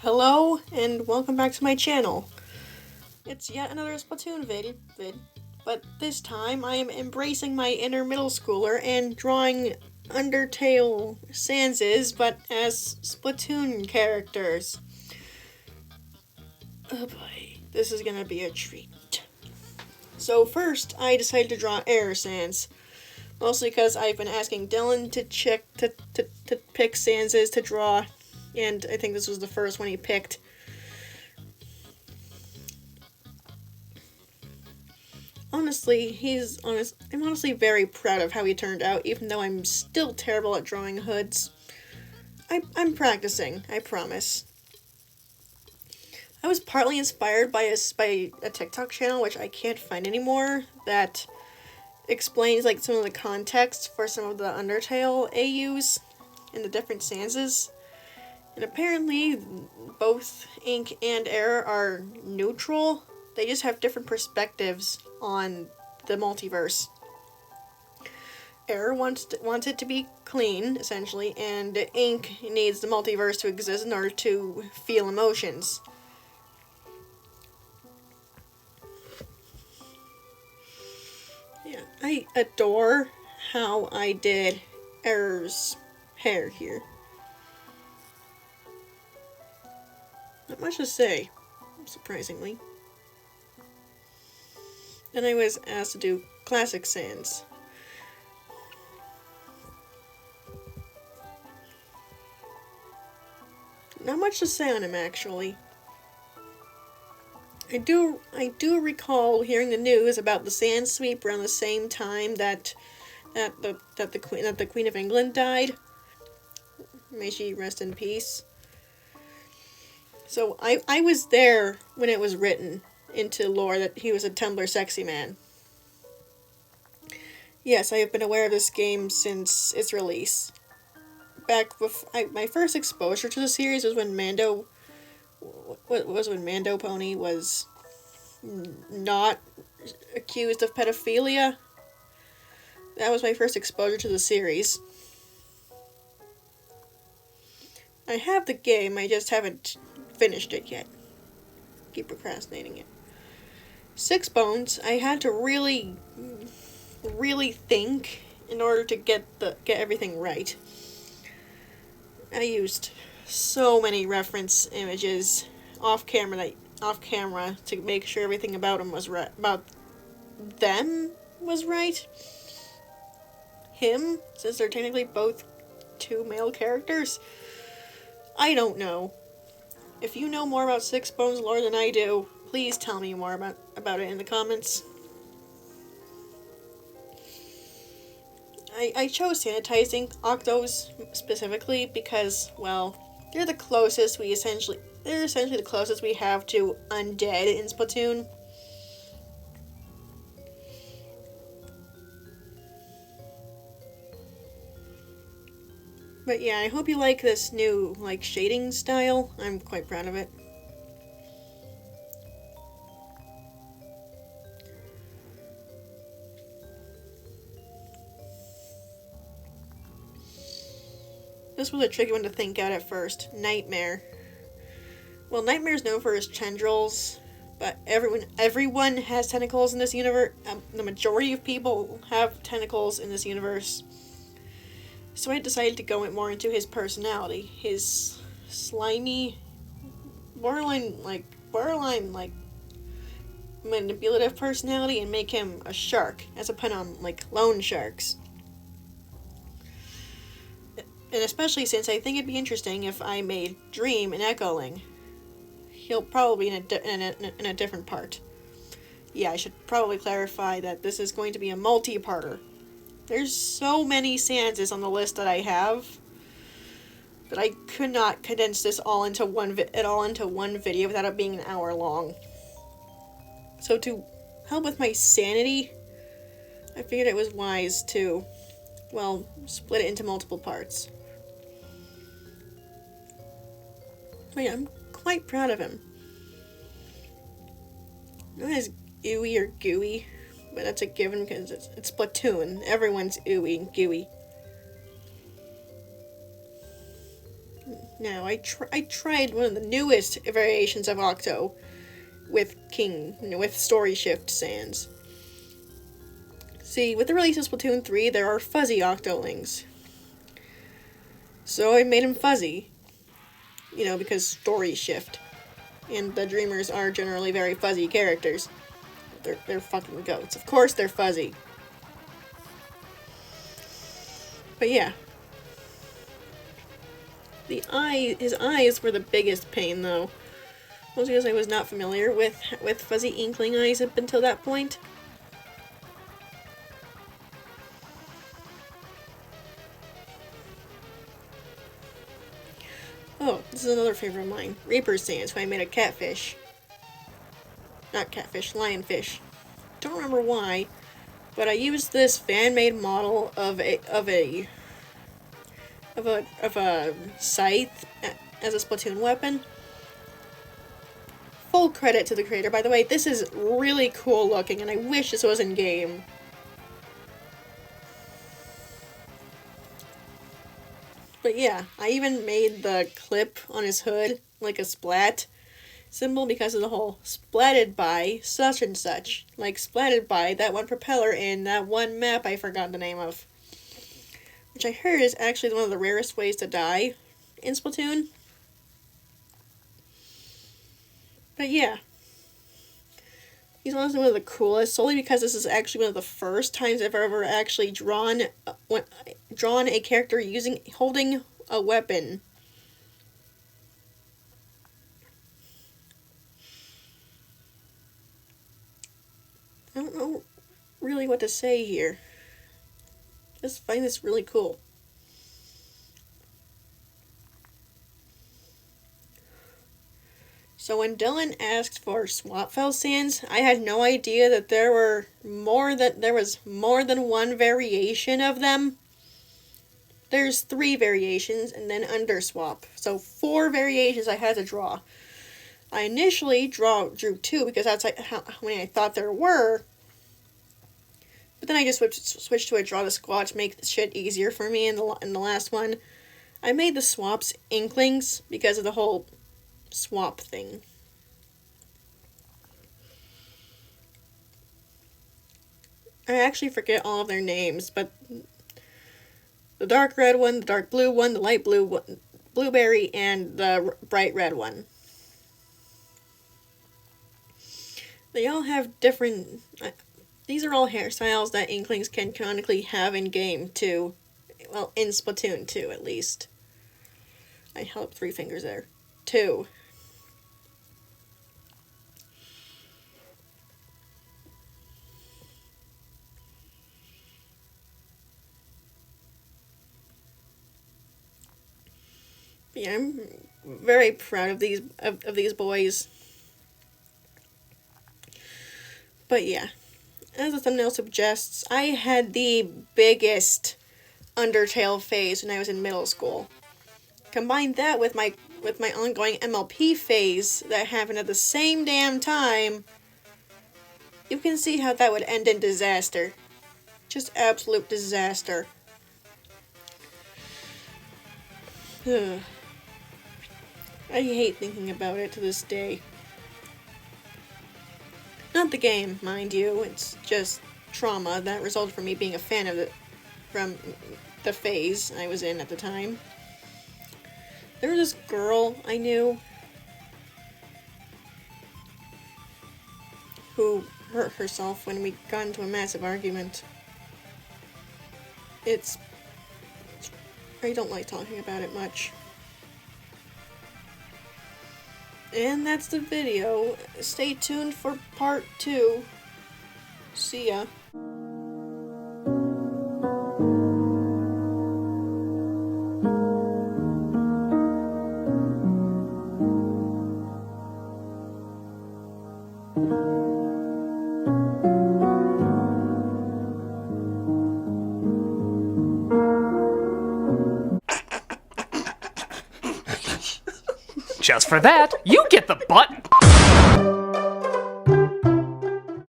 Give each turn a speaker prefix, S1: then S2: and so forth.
S1: Hello, and welcome back to my channel. It's yet another Splatoon vid, but this time I am embracing my inner middle schooler and drawing Undertale Sanses, but as Splatoon characters. Oh boy, this is gonna be a treat. So first, I decided to draw Air Sans, mostly because I've been asking Dylan to pick Sanses to draw, and I think this was the first one he picked. Honestly, I'm honestly very proud of how he turned out, even though I'm still terrible at drawing hoods. I'm practicing, I promise. I was partly inspired by a TikTok channel, which I can't find anymore, that explains like some of the context for some of the Undertale AUs and the different stanzas. And apparently, both Ink and Air are neutral. They just have different perspectives on the multiverse. Air wants it to be clean, essentially, and Ink needs the multiverse to exist in order to feel emotions. Yeah, I adore how I did Air's hair here. Not much to say, surprisingly. Then I was asked to do Classic Sans. Not much to say on him, actually. I do recall hearing the news about the sand sweep around the same time that the Queen of England died. May she rest in peace. So I was there when it was written into lore that he was a Tumblr sexy man. Yes, I have been aware of this game since its release. Back before my first exposure to the series was when Mando Pony was not accused of pedophilia. That was my first exposure to the series. I have the game, I just haven't finished it yet. Keep procrastinating it. Six Bones, I had to really think in order to get everything right. I used so many reference images off camera to make sure everything about them was right. About them was right. Him, since they're technically both two male characters. I don't know. If you know more about Six Bones lore than I do, please tell me more about it in the comments. I chose sanitizing Octos specifically because, well, they're essentially the closest we have to undead in Splatoon. But yeah, I hope you like this new, shading style. I'm quite proud of it. This was a tricky one to think out at first. Nightmare. Well, Nightmare's known for his tendrils, but everyone has tentacles in this universe. The majority of people have tentacles in this universe. So I decided to go more into his personality. His slimy, borderline manipulative personality, and make him a shark, as a pun on, loan sharks. And especially since I think it'd be interesting if I made Dream an Echoing. He'll probably be in a different part. Yeah, I should probably clarify that this is going to be a multi-parter. There's so many Sanses on the list that I have that I could not condense this all into one video without it being an hour long. So to help with my sanity, I figured it was wise to, well, split it into multiple parts. But yeah, I'm quite proud of him. Not as ooey or gooey, but that's a given because it's Splatoon. Everyone's ooey and gooey. now. I tried one of the newest variations of Octo with with Story Shift Sans. See, with the release of Splatoon 3, there are fuzzy Octolings. So I made him fuzzy. Because story shift. And the Dreamers are generally very fuzzy characters. They're fucking goats. Of course they're fuzzy. But yeah. His eyes were the biggest pain, though. Mostly because I was not familiar with fuzzy inkling eyes up until that point. Oh, this is another favorite of mine. Reaper Sans, who I made a catfish. Not catfish, lionfish. Don't remember why, but I used this fan-made model of a scythe as a Splatoon weapon. Full credit to the creator. By the way, this is really cool looking, and I wish this was in game. But yeah, I even made the clip on his hood like a splat symbol because of the whole splatted by such and such. Like splatted by that one propeller in that one map I forgot the name of. Which I heard is actually one of the rarest ways to die in Splatoon. But yeah. He's honestly one of the coolest, solely because this is actually one of the first times I've ever actually drawn a character holding a weapon. I don't know really what to say here. Just find this really cool. So when Dylan asked for Swapfell Sans, I had no idea that there was more than one variation of them. There's 3 variations and then underswap. So 4 variations I had to draw. I initially drew 2 because that's how many I thought there were. But then I just switched to a draw the squad to make shit easier for me in the last one. I made the swaps inklings because of the whole swap thing. I actually forget all of their names, but the dark red one, the dark blue one, the light blue one, blueberry, and the bright red one. They all have different... These are all hairstyles that inklings can canonically have in game too. Well, in Splatoon 2 at least. I held up 3 fingers there. 2. Yeah, I'm very proud of these boys. But yeah, as the thumbnail suggests, I had the biggest Undertale phase when I was in middle school. Combine that with my ongoing MLP phase that happened at the same damn time, you can see how that would end in disaster. Just absolute disaster. I hate thinking about it to this day. Not the game, mind you, it's just trauma that resulted from me being a fan of from the phase I was in at the time. There was this girl I knew who hurt herself when we got into a massive argument. I don't like talking about it much. And that's the video. Stay tuned for part 2. See ya.
S2: Just for that, you get the butt